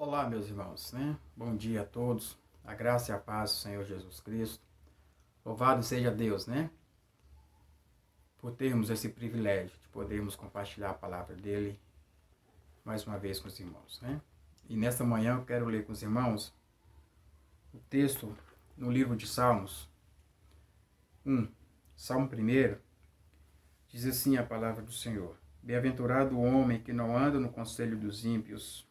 Olá, meus irmãos, né? Bom dia a todos. A graça e a paz do Senhor Jesus Cristo. Louvado seja Deus, né? Por termos esse privilégio de podermos compartilhar a palavra dele mais uma vez com os irmãos, né? E nesta manhã eu quero ler com os irmãos o texto no livro de Salmos 1. Salmo 1 diz assim a palavra do Senhor: Bem-aventurado o homem que não anda no conselho dos ímpios,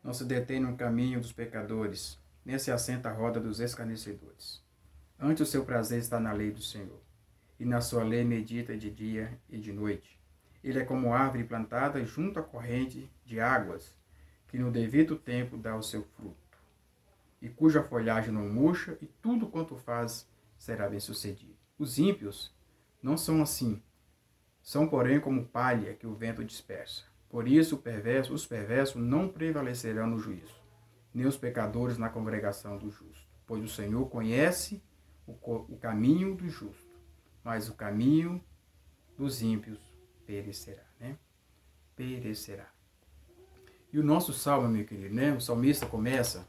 não se detém no caminho dos pecadores, nem se assenta à roda dos escarnecedores. Antes o seu prazer está na lei do Senhor, e na sua lei medita de dia e de noite. Ele é como árvore plantada junto à corrente de águas, que no devido tempo dá o seu fruto, e cuja folhagem não murcha, e tudo quanto faz será bem-sucedido. Os ímpios não são assim, são porém como palha que o vento dispersa. Por isso os perversos não prevalecerão no juízo, nem os pecadores na congregação do justo. Pois o Senhor conhece o caminho do justo, mas o caminho dos ímpios perecerá, né? Perecerá. E o nosso salmo, meu querido, né? O salmista começa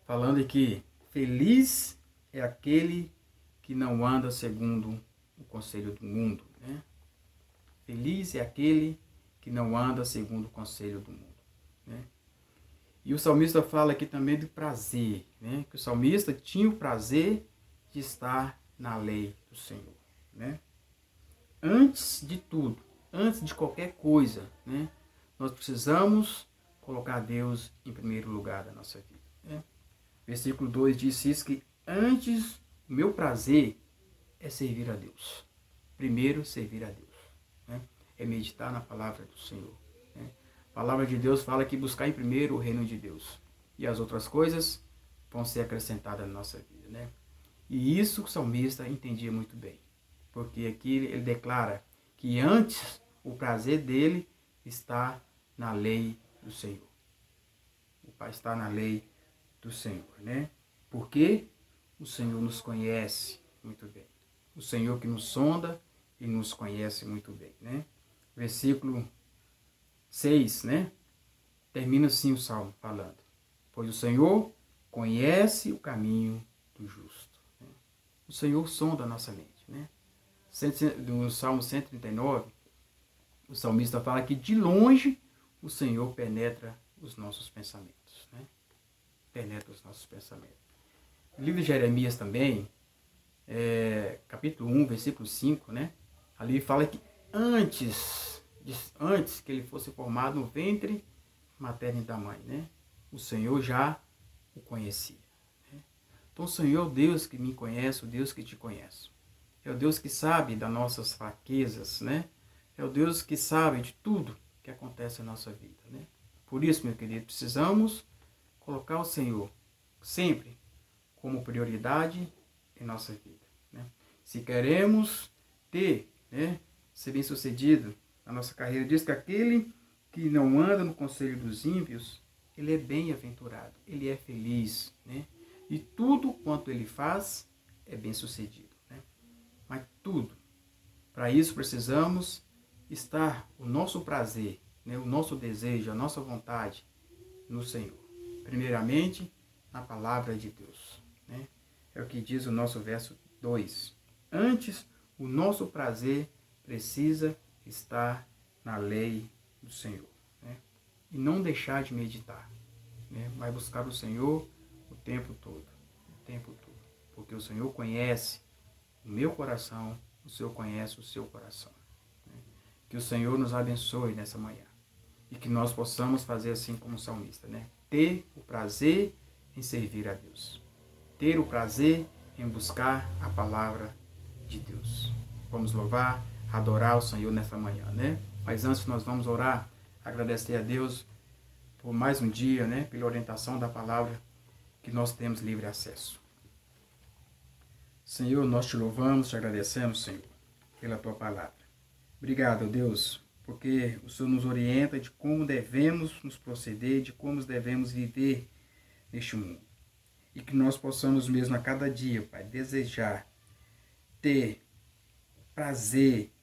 falando que feliz é aquele que não anda segundo o conselho do mundo, né? Feliz é aquele que não anda segundo o conselho do mundo, né? E o salmista fala aqui também do prazer, né? Que o salmista tinha o prazer de estar na lei do Senhor, né? Antes de tudo, antes de qualquer coisa, né? Nós precisamos colocar Deus em primeiro lugar da nossa vida, né? Versículo 2 diz isso, que antes o meu prazer é servir a Deus. Primeiro servir a Deus, né? É meditar na palavra do Senhor, né? A palavra de Deus fala que buscar em primeiro o reino de Deus, e as outras coisas vão ser acrescentadas na nossa vida, né? E isso o salmista entendia muito bem, porque aqui ele declara que antes o prazer dele está na lei do Senhor. O Pai está na lei do Senhor, né? Porque o Senhor nos conhece muito bem. O Senhor que nos sonda e nos conhece muito bem, né? Versículo 6, né? Termina assim o salmo falando: Pois o Senhor conhece o caminho do justo. Né? O Senhor sonda a nossa mente, né? No Salmo 139, o salmista fala que de longe o Senhor penetra os nossos pensamentos, né? Penetra os nossos pensamentos. No livro de Jeremias também, capítulo 1, versículo 5, né? Ali fala que antes que ele fosse formado no ventre materno da mãe, né? O Senhor já o conhecia, né? Então o Senhor é o Deus que me conhece, o Deus que te conhece. É o Deus que sabe das nossas fraquezas, né? É o Deus que sabe de tudo que acontece na nossa vida, né? Por isso, meu querido, precisamos colocar o Senhor sempre como prioridade em nossa vida, né? Se queremos ter, né, ser bem-sucedido na nossa carreira, diz que aquele que não anda no conselho dos ímpios, ele é bem-aventurado, ele é feliz, né? E tudo quanto ele faz é bem-sucedido, né? Mas tudo. Para isso precisamos estar o nosso prazer, né, o nosso desejo, a nossa vontade no Senhor. Primeiramente, na palavra de Deus, né? É o que diz o nosso verso 2. Antes, o nosso prazer precisa estar na lei do Senhor, né? E não deixar de meditar, né? Mas buscar o Senhor o tempo todo, porque o Senhor conhece o meu coração, o Senhor conhece o seu coração, né? Que o Senhor nos abençoe nessa manhã e que nós possamos fazer assim como o salmista, né? Ter o prazer em servir a Deus, ter o prazer em buscar a palavra de Deus. Vamos louvar, adorar o Senhor nessa manhã, né? Mas antes nós vamos orar, agradecer a Deus por mais um dia, né? Pela orientação da palavra que nós temos livre acesso. Senhor, nós te louvamos, te agradecemos, Senhor, pela tua palavra. Obrigado, Deus, porque o Senhor nos orienta de como devemos nos proceder, de como devemos viver neste mundo. E que nós possamos mesmo a cada dia, Pai, desejar, ter prazer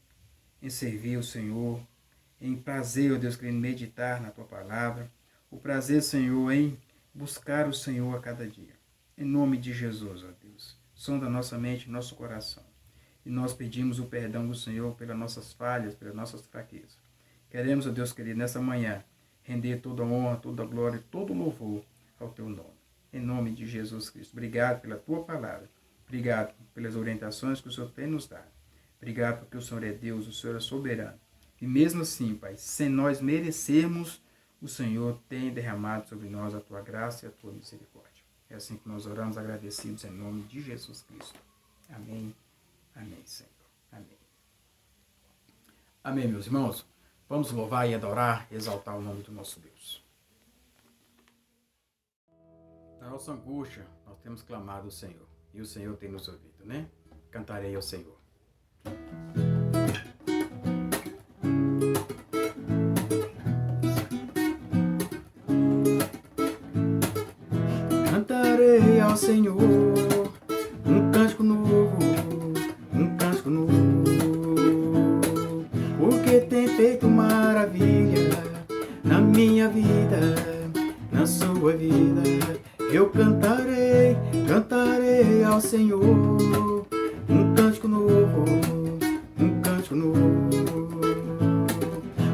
em servir o Senhor, em prazer, ó Deus, querendo meditar na tua palavra, o prazer, Senhor, em buscar o Senhor a cada dia. Em nome de Jesus, ó Deus. Sonda nossa mente, nosso coração. E nós pedimos o perdão do Senhor pelas nossas falhas, pelas nossas fraquezas. Queremos, ó Deus querido, nessa manhã, render toda a honra, toda a glória, todo o louvor ao Teu nome. Em nome de Jesus Cristo. Obrigado pela Tua palavra. Obrigado pelas orientações que o Senhor tem nos dado. Obrigado porque o Senhor é Deus, o Senhor é soberano. E mesmo assim, Pai, sem nós merecermos, o Senhor tem derramado sobre nós a Tua graça e a Tua misericórdia. É assim que nós oramos agradecidos em nome de Jesus Cristo. Amém. Amém, Senhor. Amém. Amém, meus irmãos. Vamos louvar e adorar, exaltar o nome do nosso Deus. Na nossa angústia, nós temos clamado ao Senhor. E o Senhor tem nos ouvido, né? Cantarei ao Senhor. Cantarei ao Senhor um cântico novo, porque tem feito maravilha na minha vida, na sua vida. Eu cantarei ao Senhor um cântico novo,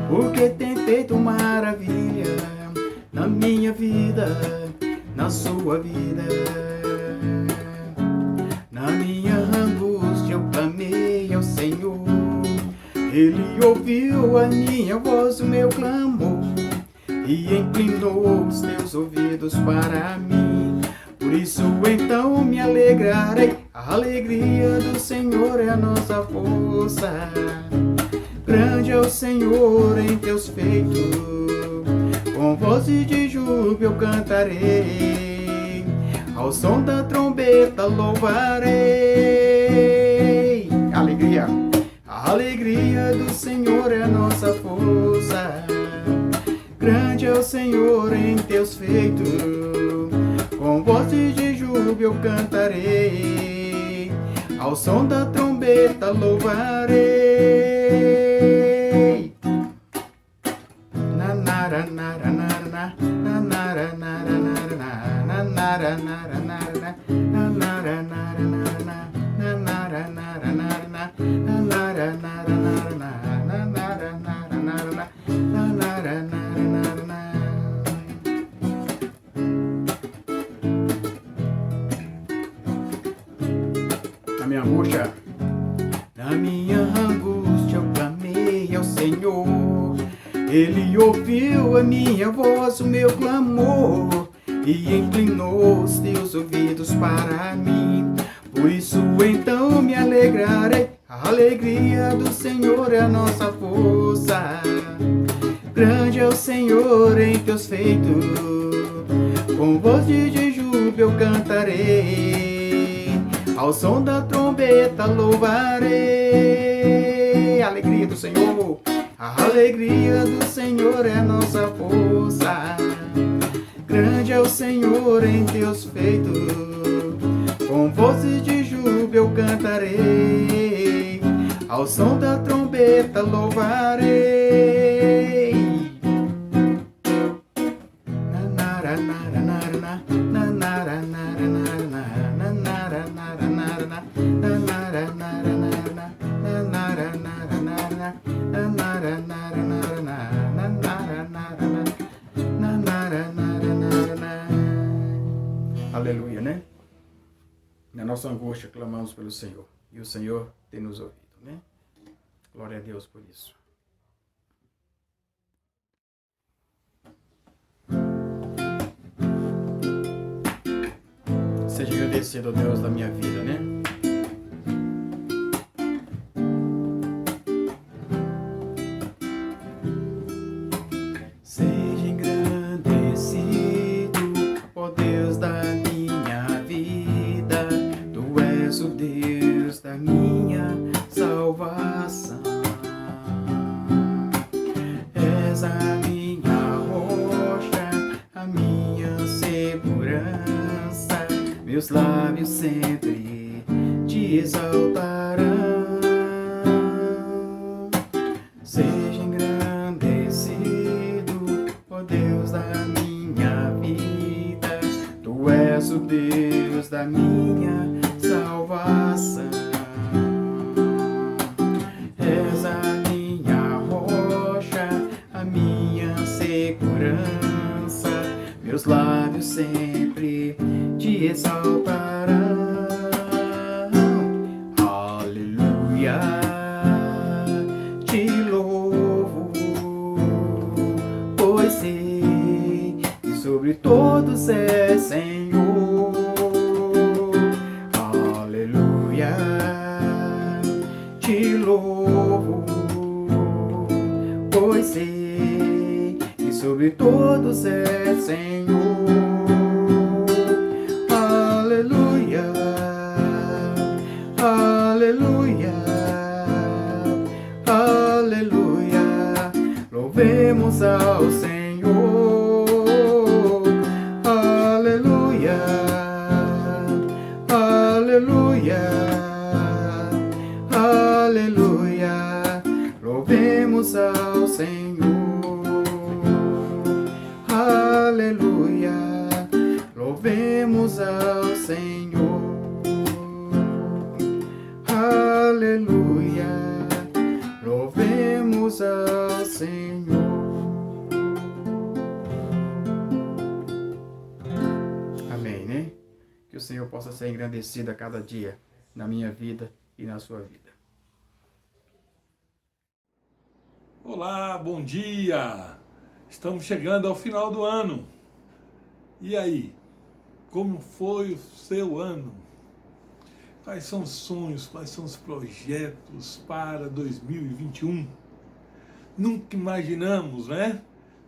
porque tem feito maravilha na minha vida, na sua vida. Na minha angústia eu clamei ao Senhor, Ele ouviu a minha voz, o meu clamor, e inclinou os teus ouvidos para mim. Por isso então me alegrarei, a alegria do Senhor é a nossa força. Grande é o Senhor em teus feitos, com voz de júbilo eu cantarei, ao som da trombeta louvarei. Alegria, a alegria do Senhor é a nossa força. Grande é o Senhor em teus feitos, com voz de júbilo eu cantarei, ao som da trombeta louvarei. Na minha angústia eu clamei ao Senhor, Ele ouviu a minha voz, o meu clamor, e inclinou os teus ouvidos para mim. Por isso então me alegrarei, a alegria do Senhor é a nossa força. Grande é o Senhor em teus feitos, com voz de júbilo eu cantarei, ao som da trombeta louvarei. Alegria do Senhor, a alegria do Senhor é a nossa força. Grande é o Senhor em teus feitos, com vozes de júbilo eu cantarei, ao som da trombeta louvarei. Aleluia, né? Na nossa angústia clamamos pelo Senhor, e o Senhor tem nos ouvido, né? Glória a Deus por isso. Seja agradecido ao Deus da minha vida, né? Seja engrandecido, ó Deus da minha vida, Tu és o Deus da minha salvação. És a minha rocha, a minha segurança, meus lábios sempre te exaltarão. Seja engrandecido, ó Deus da minha a minha salvação. És a minha rocha, a minha segurança. Meus lábios sempre te exaltarão. Aleluia, te louvo, pois sei que sobre todos é Senhor. Aleluia, te louvo, pois sei que sobre todos é Senhor. Aleluia, aleluia, aleluia, louvemos ao Senhor. Aleluia, aleluia, aleluia, louvemos ao Senhor. Aleluia, louvemos ao Senhor. Aleluia, louvemos ao Senhor. Amém, né? Que o Senhor possa ser engrandecido a cada dia na minha vida e na sua vida. Olá, bom dia! Estamos chegando ao final do ano. E aí, como foi o seu ano? Quais são os sonhos, quais são os projetos para 2021? Nunca imaginamos, né?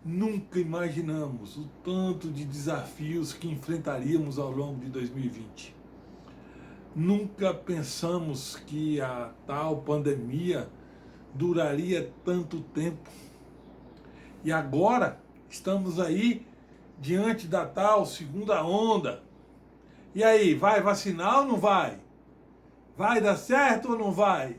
Nunca imaginamos o tanto de desafios que enfrentaríamos ao longo de 2020. Nunca pensamos que a tal pandemia duraria tanto tempo. E agora estamos aí diante da tal segunda onda. E aí, vai vacinar ou não vai? Vai dar certo ou não vai?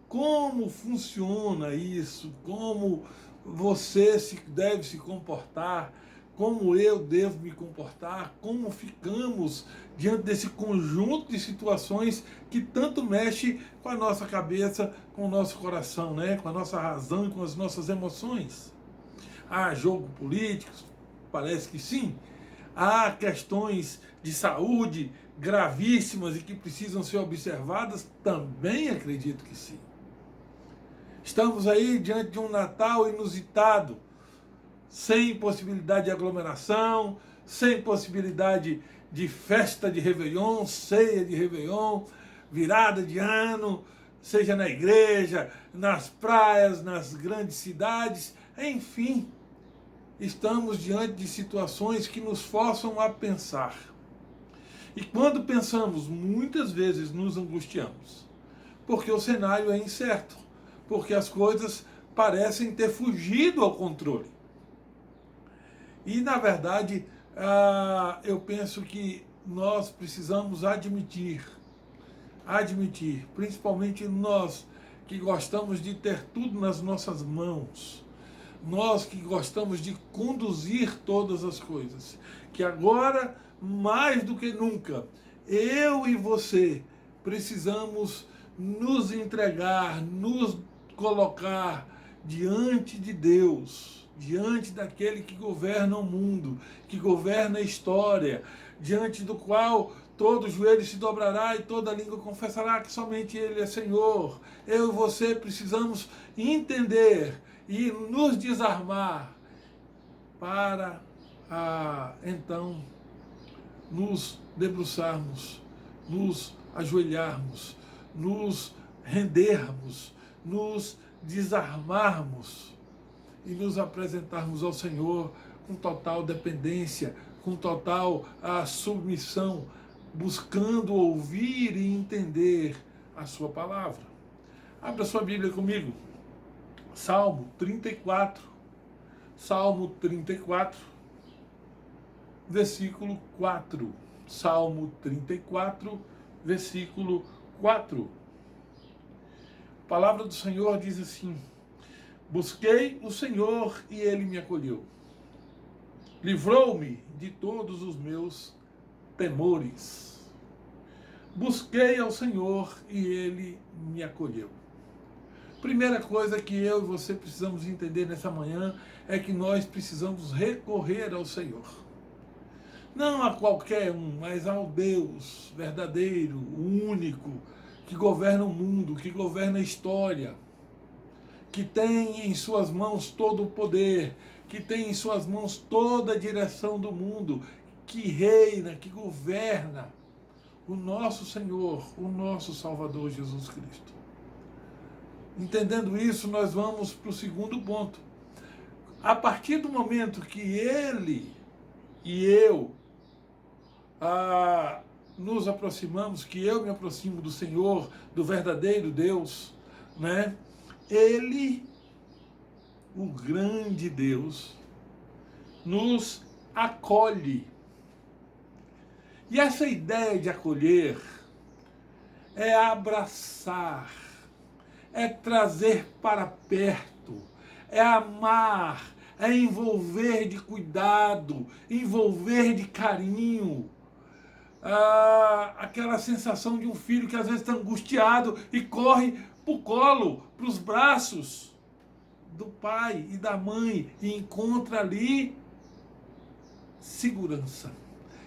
Como funciona isso? Como você deve se comportar? Como eu devo me comportar? Como ficamos diante desse conjunto de situações que tanto mexe com a nossa cabeça, com o nosso coração, né? Com a nossa razão e com as nossas emoções? Há jogo político? Parece que sim. Há questões de saúde gravíssimas e que precisam ser observadas? Também acredito que sim. Estamos aí diante de um Natal inusitado, sem possibilidade de aglomeração, sem possibilidade de festa de Réveillon, ceia de Réveillon, virada de ano, seja na igreja, nas praias, nas grandes cidades, enfim. Estamos diante de situações que nos forçam a pensar. E quando pensamos, muitas vezes nos angustiamos, porque o cenário é incerto, porque as coisas parecem ter fugido ao controle. E, na verdade, eu penso que nós precisamos admitir, principalmente nós que gostamos de ter tudo nas nossas mãos, nós que gostamos de conduzir todas as coisas, que agora, mais do que nunca, eu e você precisamos nos entregar, nos colocar diante de Deus, diante daquele que governa o mundo, que governa a história, diante do qual todo joelho se dobrará e toda língua confessará que somente Ele é Senhor. Eu e você precisamos entender e nos desarmar para então nos debruçarmos, nos ajoelharmos, nos rendermos, nos desarmarmos e nos apresentarmos ao Senhor com total dependência, com total submissão, buscando ouvir e entender a sua palavra. Abra sua Bíblia comigo. Salmo 34, versículo 4. Salmo 34, versículo 4. A palavra do Senhor diz assim: busquei o Senhor e Ele me acolheu. Livrou-me de todos os meus temores. Busquei ao Senhor e Ele me acolheu. Primeira coisa que eu e você precisamos entender nessa manhã é que nós precisamos recorrer ao Senhor. Não a qualquer um, mas ao Deus verdadeiro, único, que governa o mundo, que governa a história, que tem em suas mãos todo o poder, que tem em suas mãos toda a direção do mundo, que reina, que governa, o nosso Senhor, o nosso Salvador Jesus Cristo. Entendendo isso, nós vamos para o segundo ponto. A partir do momento que ele e eu nos aproximamos, que eu me aproximo do Senhor, do verdadeiro Deus, né? Ele, o grande Deus, nos acolhe. E essa ideia de acolher é abraçar, é trazer para perto, é amar, é envolver de cuidado, envolver de carinho. Aquela sensação de um filho que às vezes está angustiado e corre para o colo, para os braços do pai e da mãe e encontra ali segurança,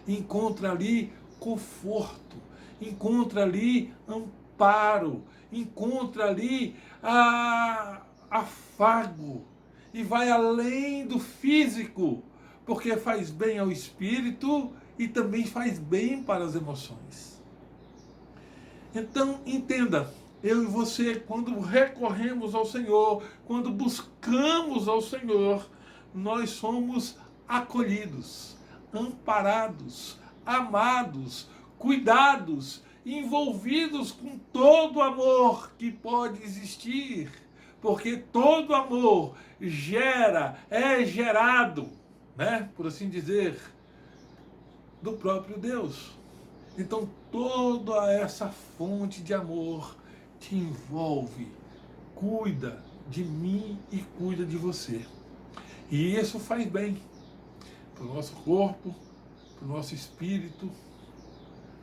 encontra ali conforto, encontra ali amparo, encontra ali afago e vai além do físico, porque faz bem ao espírito e também faz bem para as emoções. Então, entenda, eu e você, quando recorremos ao Senhor, quando buscamos ao Senhor, nós somos acolhidos, amparados, amados, cuidados, envolvidos com todo o amor que pode existir, porque todo amor é gerado, né, por assim dizer, do próprio Deus. Então toda essa fonte de amor te envolve, cuida de mim e cuida de você. E isso faz bem para o nosso corpo, para o nosso espírito,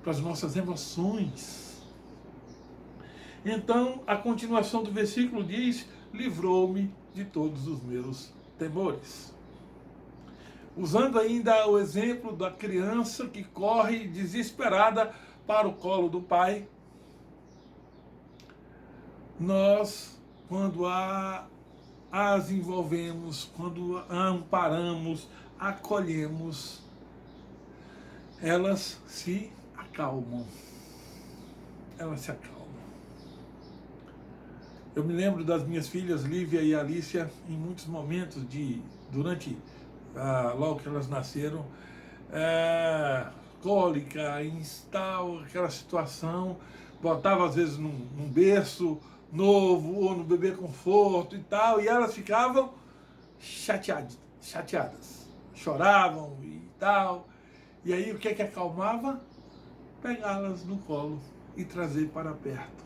para as nossas emoções. Então, a continuação do versículo diz: livrou-me de todos os meus temores. Usando ainda o exemplo da criança que corre desesperada para o colo do pai, nós, quando as envolvemos, quando a amparamos, acolhemos, elas se acalmam. Elas se acalmam. Eu me lembro das minhas filhas Lívia e Alicia em muitos momentos durante logo que elas nasceram, cólica, tal, aquela situação, botava às vezes num berço novo ou no bebê conforto e tal, e elas ficavam chateadas, choravam e tal. E aí o que é que acalmava? Pegá-las no colo e trazer para perto.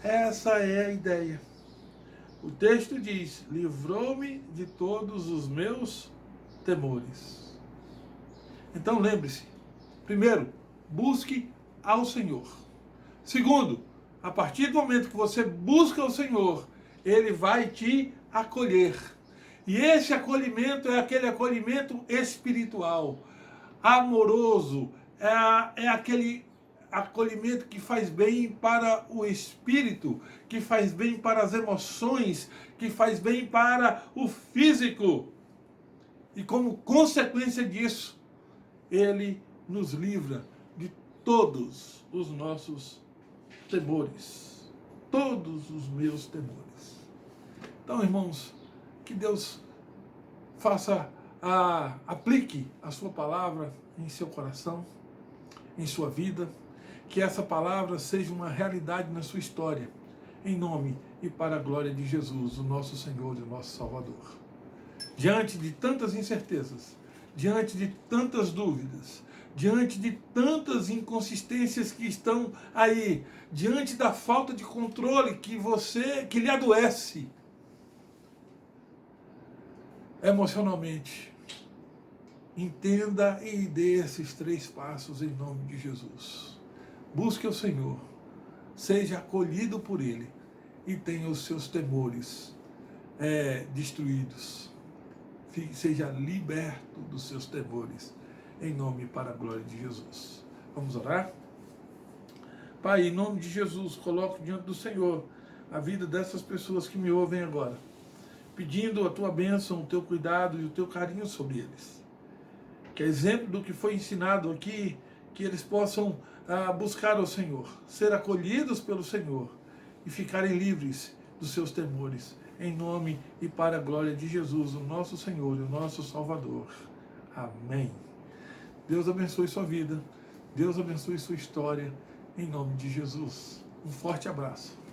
Essa é a ideia. O texto diz: livrou-me de todos os meus temores. Então lembre-se, primeiro, busque ao Senhor. Segundo, a partir do momento que você busca o Senhor, Ele vai te acolher. E esse acolhimento é aquele acolhimento espiritual, amoroso, é aquele acolhimento que faz bem para o espírito, que faz bem para as emoções, que faz bem para o físico. E como consequência disso, Ele nos livra de todos os nossos temores. Todos os meus temores. Então, irmãos, que Deus aplique a sua palavra em seu coração, em sua vida, que essa palavra seja uma realidade na sua história, em nome e para a glória de Jesus, o nosso Senhor e o nosso Salvador. Diante de tantas incertezas, diante de tantas dúvidas, diante de tantas inconsistências que estão aí, diante da falta de controle que lhe adoece emocionalmente, entenda e dê esses 3 passos em nome de Jesus. busque o Senhor, seja acolhido por Ele e tenha os seus temores destruídos. Seja liberto dos seus temores, em nome e para a glória de Jesus. Vamos orar? Pai, em nome de Jesus, coloco diante do Senhor a vida dessas pessoas que me ouvem agora, pedindo a tua bênção, o teu cuidado e o teu carinho sobre eles. Que exemplo do que foi ensinado aqui, que eles possam buscar o Senhor, ser acolhidos pelo Senhor e ficarem livres dos seus temores, em nome e para a glória de Jesus, o nosso Senhor e o nosso Salvador. Amém. Deus abençoe sua vida, Deus abençoe sua história, em nome de Jesus. Um forte abraço.